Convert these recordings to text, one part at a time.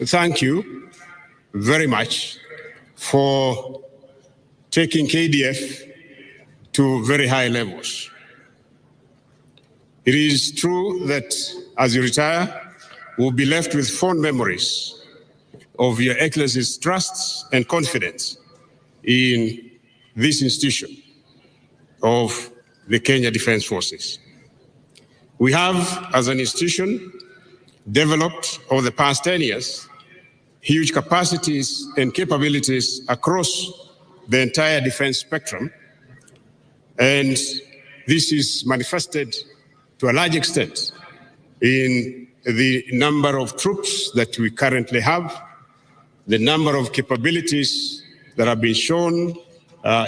thank you very much for taking KDF to very high levels. It is true that as you retire, we'll be left with fond memories of Your Excellency's trust and confidence in this institution of the Kenya Defense Forces. We have, as an institution, developed over the past 10 years huge capacities and capabilities across the entire defense spectrum, and this is manifested to a large extent in the number of troops that we currently have, the number of capabilities that have been shown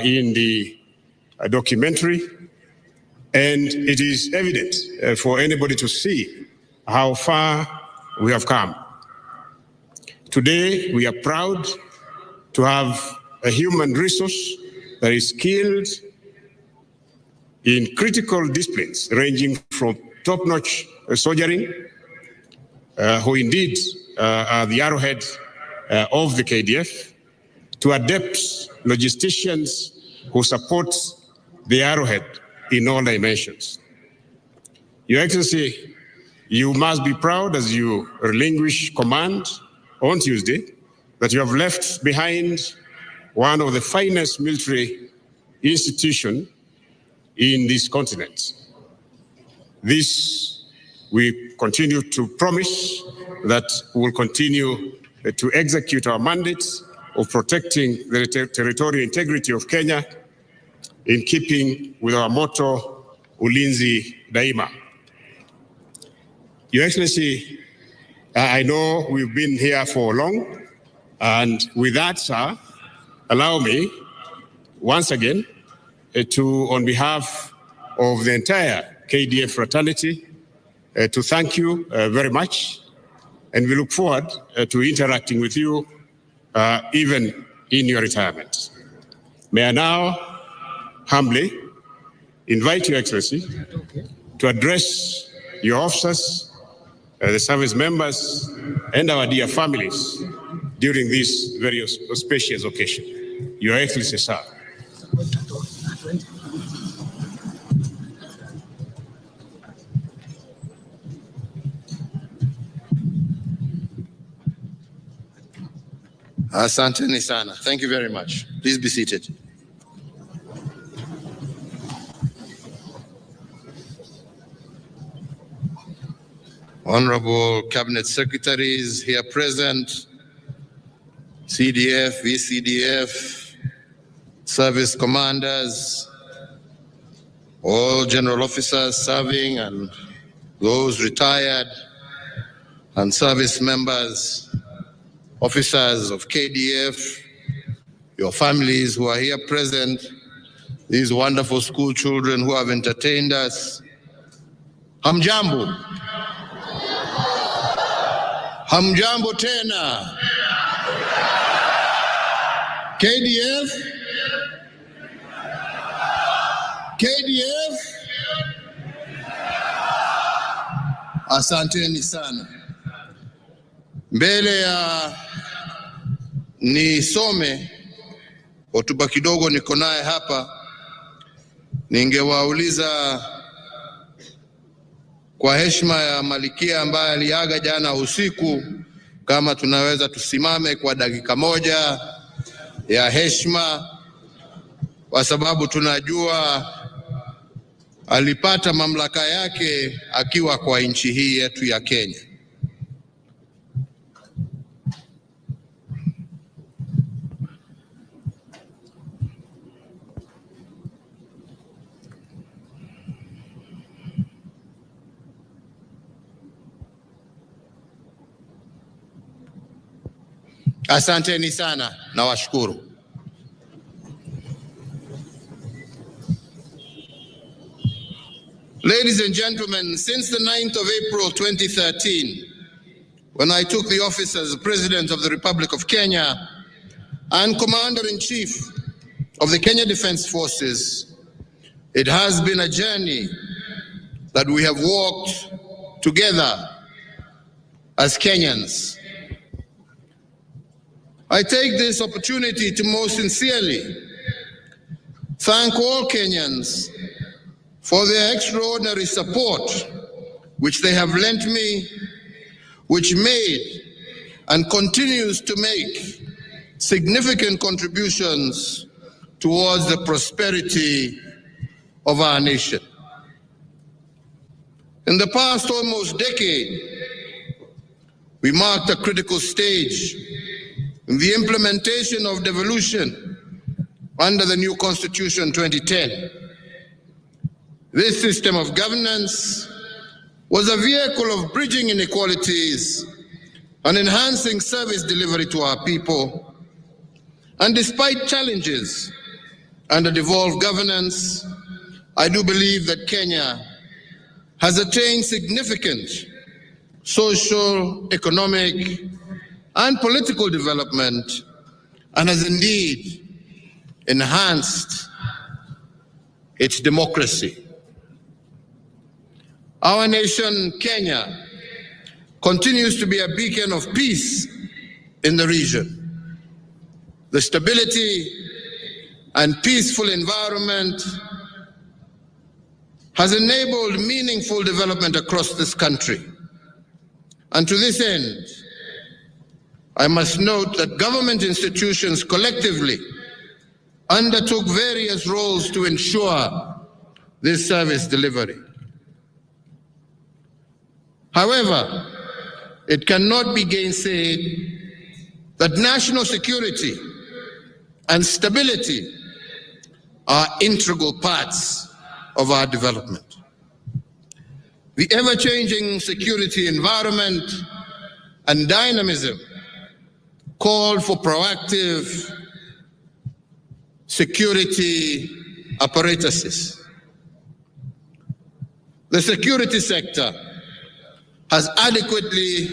in the documentary, and it is evident for anybody to see how far we have come. Today, we are proud to have a human resource that is skilled in critical disciplines ranging from top-notch soldiering, who indeed are the arrowhead of the KDF, to adept logisticians who support the arrowhead in all dimensions. Your Excellency, you must be proud as you relinquish command on Tuesday that you have left behind one of the finest military institutions in this continent. This we continue to promise that we will continue to execute our mandate of protecting the territorial integrity of Kenya in keeping with our motto, Ulinzi Daima. Your Excellency, I know we've been here for long, and with that, sir, allow me once again to, on behalf of the entire KDF fraternity, to thank you very much, and we look forward to interacting with you even in your retirement. May I now humbly invite Your Excellency to address your officers, the service members, and our dear families during this very auspicious occasion. Your Excellency, sir. Asante sana. Thank you very much. Please be seated. Honorable Cabinet Secretaries here present, CDF, VCDF, service commanders, all general officers serving and those retired, and service members, officers of KDF, your families who are here present, these wonderful school children who have entertained us. Hamjambo. Hamjambo tena. KDF. KDF. Asanteni sana. Mbele ya nisome hotuba kidogo niko naye hapa, ningewauliza kwa heshima ya Malikia ambaye aliaga jana usiku, kama tunaweza tusimame kwa dakika moja ya heshima, kwa sababu tunajua alipata mamlaka yake akiwa kwa nchi hii yetu ya Kenya. Asanteni sana na washukuru. Ladies and gentlemen, since the 9th of April 2013, when I took the office as President of the Republic of Kenya and Commander-in-Chief of the Kenya Defense Forces, it has been a journey that we have walked together as Kenyans. I take this opportunity to most sincerely thank all Kenyans for their extraordinary support which they have lent me, which made and continues to make significant contributions towards the prosperity of our nation. In the past almost decade, we marked a critical stage in the implementation of devolution under the new Constitution 2010. This system of governance was a vehicle of bridging inequalities and enhancing service delivery to our people. And despite challenges under devolved governance, I do believe that Kenya has attained significant social, economic, and political development, and has indeed enhanced its democracy. Our nation, Kenya, continues to be a beacon of peace in the region. The stability and peaceful environment has enabled meaningful development across this country. And to this end, I must note that government institutions collectively undertook various roles to ensure this service delivery. However, it cannot be gainsaid that national security and stability are integral parts of our development. The ever-changing security environment and dynamism called for proactive security apparatuses. The security sector has adequately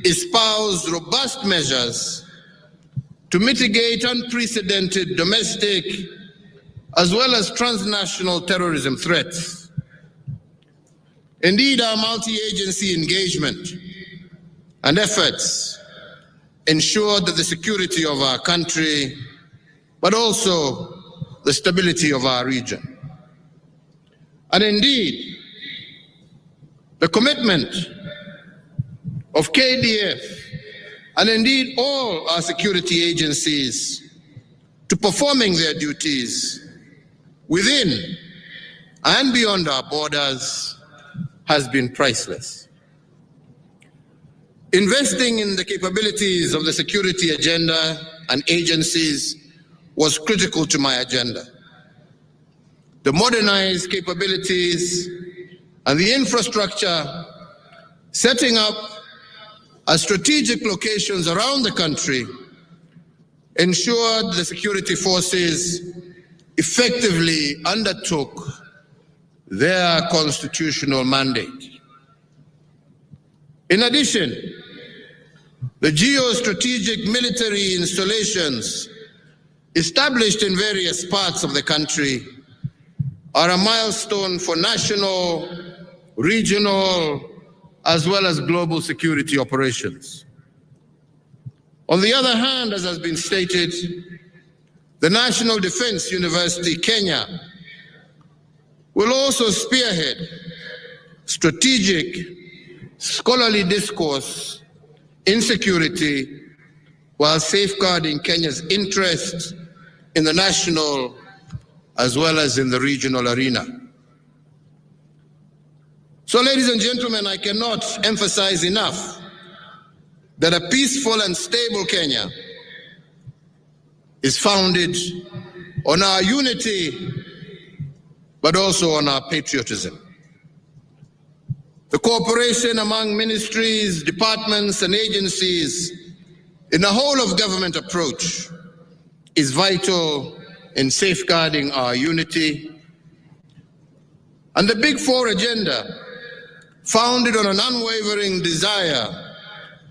espoused robust measures to mitigate unprecedented domestic as well as transnational terrorism threats. Indeed, our multi-agency engagement and efforts ensured that the security of our country, but also the stability of our region. And indeed, the commitment of KDF and indeed all our security agencies to performing their duties within and beyond our borders has been priceless. Investing in the capabilities of the security agenda and agencies was critical to my agenda. The modernized capabilities and the infrastructure setting up at strategic locations around the country ensured the security forces effectively undertook their constitutional mandate. In addition, the geostrategic military installations established in various parts of the country are a milestone for national, regional, as well as global security operations. On the other hand, as has been stated, the National Defense University, Kenya, will also spearhead strategic scholarly discourse in security while safeguarding Kenya's interests in the national as well as in the regional arena. So, ladies and gentlemen, I cannot emphasize enough that a peaceful and stable Kenya is founded on our unity, but also on our patriotism. The cooperation among ministries, departments, and agencies in a whole-of-government approach is vital in safeguarding our unity. And the Big Four agenda, founded on an unwavering desire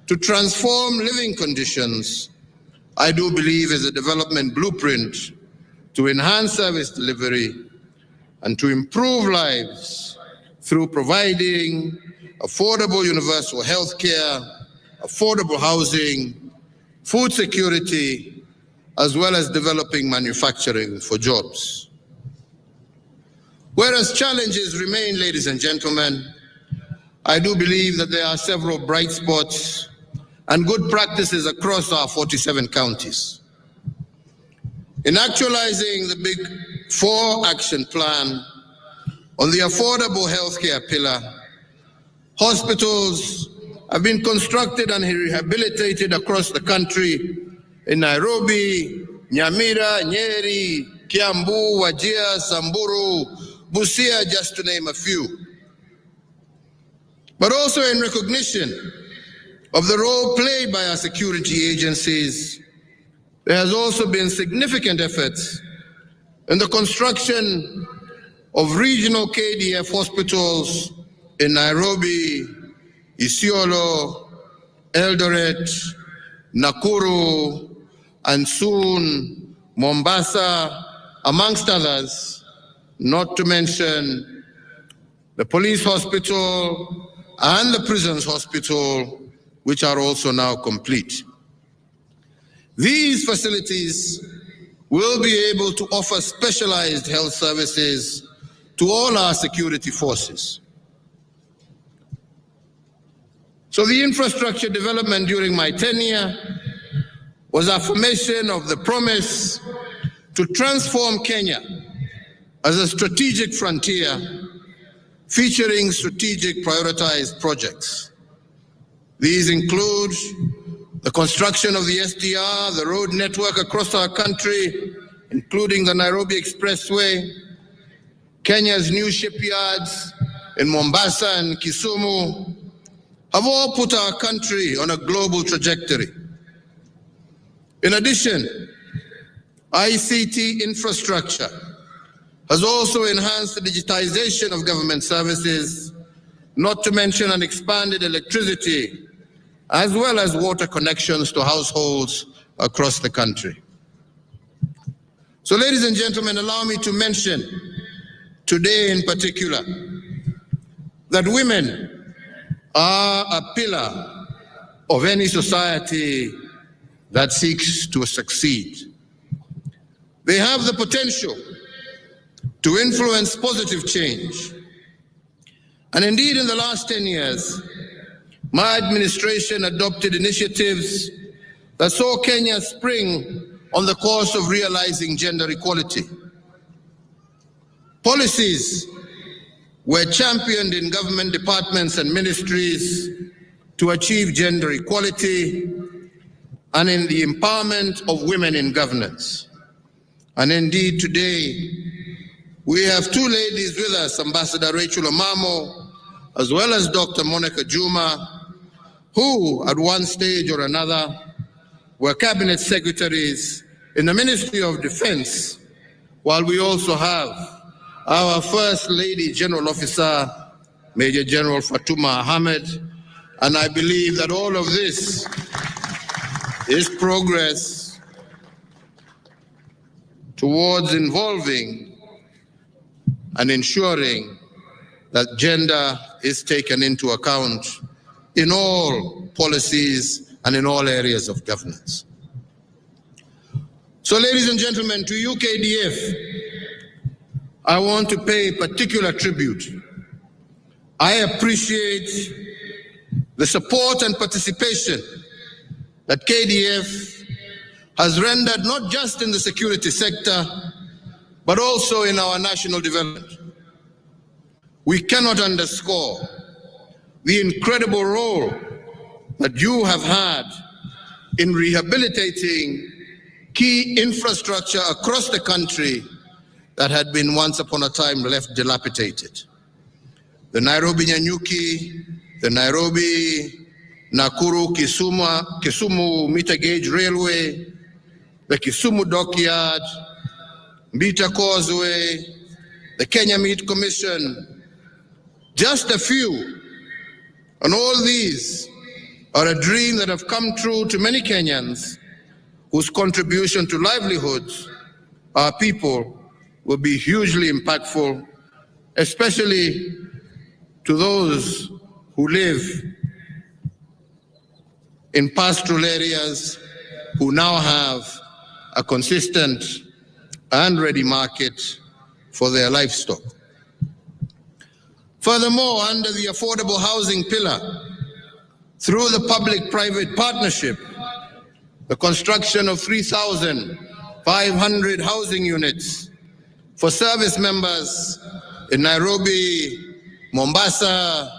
to transform living conditions, I do believe is a development blueprint to enhance service delivery and to improve lives through providing affordable universal health care, affordable housing, food security, as well as developing manufacturing for jobs. Whereas challenges remain, ladies and gentlemen, I do believe that there are several bright spots and good practices across our 47 counties. In actualizing the Big Four action plan on the affordable healthcare pillar, hospitals have been constructed and rehabilitated across the country in Nairobi, Nyamira, Nyeri, Kiambu, Wajir, Samburu, Busia, just to name a few. But also in recognition of the role played by our security agencies, there has also been significant efforts in the construction of regional KDF hospitals in Nairobi, Isiolo, Eldoret, Nakuru, and soon Mombasa, amongst others, not to mention the police hospital and the prisons hospital, which are also now complete. These facilities will be able to offer specialized health services to all our security forces. So the infrastructure development during my tenure was affirmation of the promise to transform Kenya as a strategic frontier featuring strategic prioritized projects. These include the construction of the SDR, the road network across our country, including the Nairobi Expressway, Kenya's new shipyards in Mombasa and Kisumu, have all put our country on a global trajectory. In addition, ICT infrastructure has also enhanced the digitization of government services, not to mention an expanded electricity, as well as water connections to households across the country. So, ladies and gentlemen, allow me to mention today in particular that women are a pillar of any society that seeks to succeed. They have the potential to influence positive change. And indeed, in the last 10 years, my administration adopted initiatives that saw Kenya spring on the course of realizing gender equality. Policies were championed in government departments and ministries to achieve gender equality and in the empowerment of women in governance. And indeed, today, we have two ladies with us, Ambassador Rachel Omamo, as well as Dr. Monica Juma, who at one stage or another were cabinet secretaries in the Ministry of Defense, while we also have our First Lady General Officer, Major General Fatuma Ahmed. And I believe that all of this is progress towards involving and ensuring that gender is taken into account in all policies and in all areas of governance. So, ladies and gentlemen, to UKDF, I want to pay particular tribute. I appreciate the support and participation that KDF has rendered not just in the security sector, but also in our national development. We cannot underscore the incredible role that you have had in rehabilitating key infrastructure across the country that had been once upon a time left dilapidated. The Nairobi Nyanyuki, the Nairobi Nakuru Kisumu meter gauge railway, the Kisumu dockyard, Mbita Causeway, the Kenya Meat Commission, just a few. And all these are a dream that have come true to many Kenyans whose contribution to livelihoods, our people, will be hugely impactful, especially to those who live in pastoral areas who now have a consistent and ready market for their livestock. Furthermore, under the affordable housing pillar, through the public-private partnership, the construction of 3,500 housing units for service members in Nairobi, Mombasa,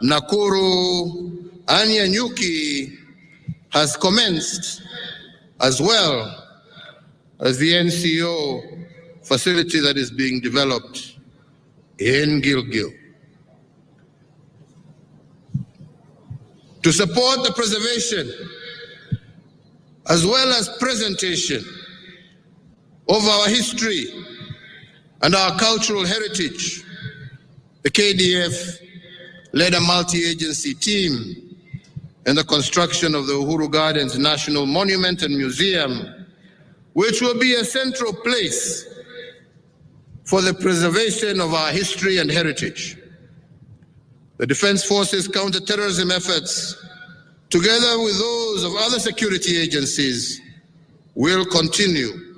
Nakuru, and Nyanyuki has commenced, as well as the NCO facility that is being developed in Gilgil. To support the preservation as well as presentation of our history and our cultural heritage, the KDF led a multi-agency team in the construction of the Uhuru Gardens National Monument and Museum, which will be a central place for the preservation of our history and heritage. The Defense Forces counter-terrorism efforts, together with those of other security agencies, will continue